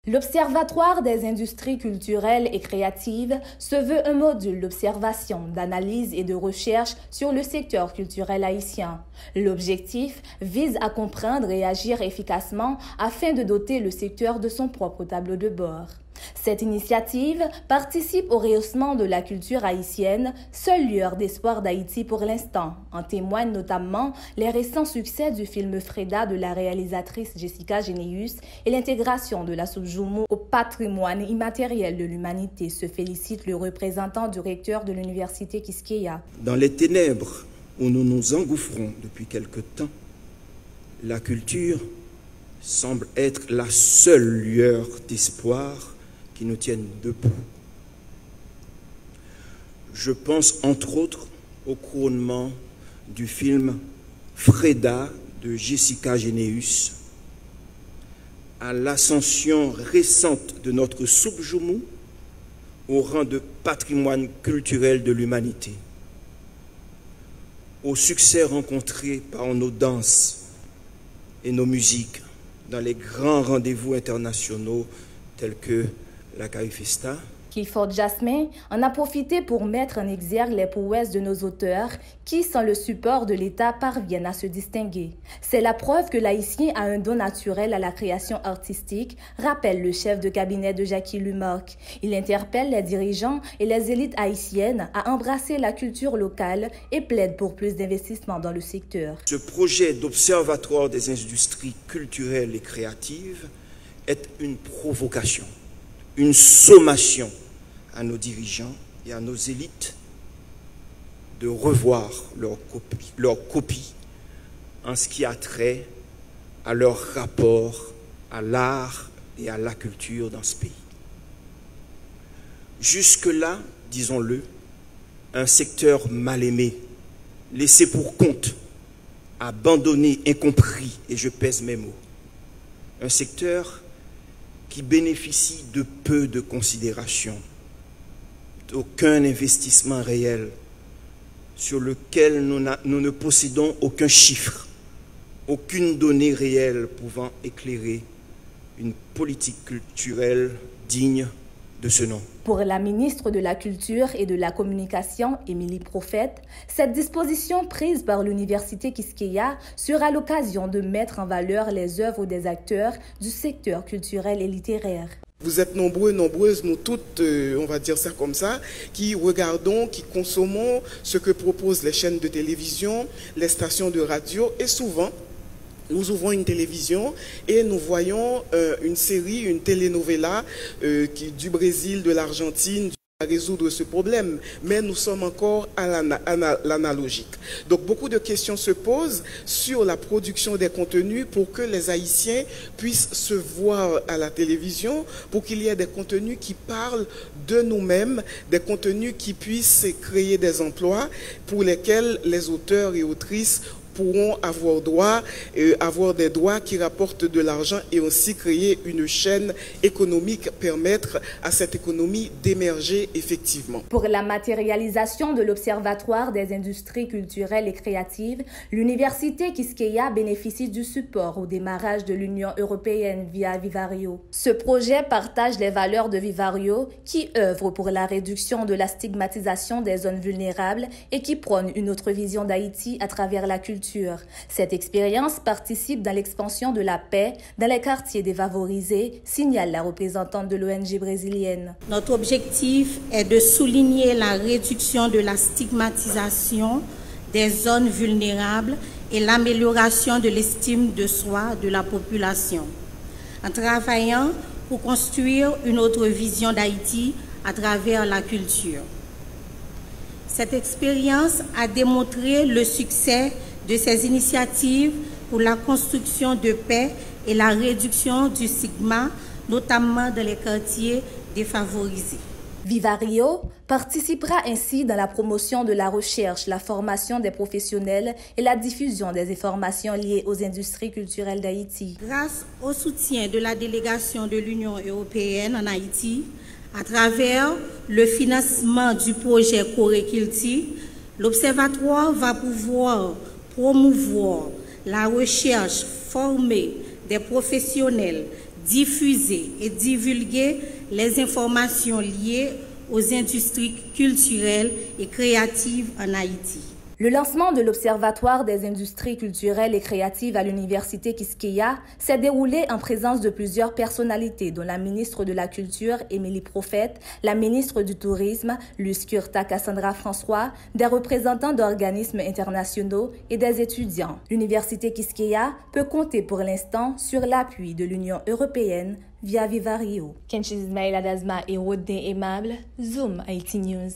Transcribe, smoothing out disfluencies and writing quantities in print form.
L'Observatoire des industries culturelles et créatives se veut un module d'observation, d'analyse et de recherche sur le secteur culturel haïtien. L'objectif vise à comprendre et agir efficacement afin de doter le secteur de son propre tableau de bord. Cette initiative participe au rehaussement de la culture haïtienne, seule lueur d'espoir d'Haïti pour l'instant. En témoignent notamment les récents succès du film Freda de la réalisatrice Jessica Généus et l'intégration de la Subjumu au patrimoine immatériel de l'humanité, se félicite le représentant du recteur de l'université Quisqueya. Dans les ténèbres où nous nous engouffrons depuis quelque temps, la culture semble être la seule lueur d'espoir qui nous tiennent debout. Je pense entre autres au couronnement du film Freda de Jessica Généus, à l'ascension récente de notre Subjumu au rang de patrimoine culturel de l'humanité, au succès rencontré par nos danses et nos musiques dans les grands rendez-vous internationaux tels que la Carifesta. Clifford Jasmin en a profité pour mettre en exergue les prouesses de nos auteurs qui, sans le support de l'État, parviennent à se distinguer. C'est la preuve que l'Haïtien a un don naturel à la création artistique, rappelle le chef de cabinet de Jackie Lumarque. Il interpelle les dirigeants et les élites haïtiennes à embrasser la culture locale et plaide pour plus d'investissement dans le secteur. Ce projet d'observatoire des industries culturelles et créatives est une provocation, une sommation à nos dirigeants et à nos élites de revoir leur copie en ce qui a trait à leur rapport à l'art et à la culture dans ce pays. Jusque-là, disons-le, un secteur mal aimé, laissé pour compte, abandonné, incompris, et je pèse mes mots. Un secteur qui bénéficie de peu de considération, d'aucun investissement réel, sur lequel nous ne possédons aucun chiffre, aucune donnée réelle pouvant éclairer une politique culturelle digne de ce nom. Pour la ministre de la Culture et de la Communication, Émilie Prophète, cette disposition prise par l'université Quisqueya sera l'occasion de mettre en valeur les œuvres des acteurs du secteur culturel et littéraire. Vous êtes nombreux, nombreuses, nous toutes, on va dire ça comme ça, qui regardons, qui consommons ce que proposent les chaînes de télévision, les stations de radio, et souvent, nous ouvrons une télévision et nous voyons une série, une telenovela du Brésil, de l'Argentine, à résoudre ce problème, mais nous sommes encore à l'analogique. Donc beaucoup de questions se posent sur la production des contenus pour que les Haïtiens puissent se voir à la télévision, pour qu'il y ait des contenus qui parlent de nous-mêmes, des contenus qui puissent créer des emplois pour lesquels les auteurs et autrices pourront avoir des droits qui rapportent de l'argent et aussi créer une chaîne économique, permettre à cette économie d'émerger effectivement. Pour la matérialisation de l'Observatoire des industries culturelles et créatives, l'université Quisqueya bénéficie du support au démarrage de l'Union européenne via Vivario. Ce projet partage les valeurs de Vivario qui œuvre pour la réduction de la stigmatisation des zones vulnérables et qui prône une autre vision d'Haïti à travers la culture. Cette expérience participe dans l'expansion de la paix dans les quartiers défavorisés, signale la représentante de l'ONG brésilienne. Notre objectif est de souligner la réduction de la stigmatisation des zones vulnérables et l'amélioration de l'estime de soi de la population, en travaillant pour construire une autre vision d'Haïti à travers la culture. Cette expérience a démontré le succès de ces initiatives pour la construction de paix et la réduction du stigma, notamment dans les quartiers défavorisés. Vivario participera ainsi dans la promotion de la recherche, la formation des professionnels et la diffusion des informations liées aux industries culturelles d'Haïti. Grâce au soutien de la délégation de l'Union européenne en Haïti, à travers le financement du projet Corekilti, l'Observatoire va pouvoir promouvoir la recherche, former des professionnels, diffuser et divulguer les informations liées aux industries culturelles et créatives en Haïti. Le lancement de l'Observatoire des industries culturelles et créatives à l'Université Quisqueya s'est déroulé en présence de plusieurs personnalités, dont la ministre de la Culture, Émilie Prophète, la ministre du Tourisme, Luce Curta Cassandra François, des représentants d'organismes internationaux et des étudiants. L'Université Quisqueya peut compter pour l'instant sur l'appui de l'Union européenne via Viva Rio. Kenchi Ismail Adazma et Rodney Aimable, Zoom Haïti News.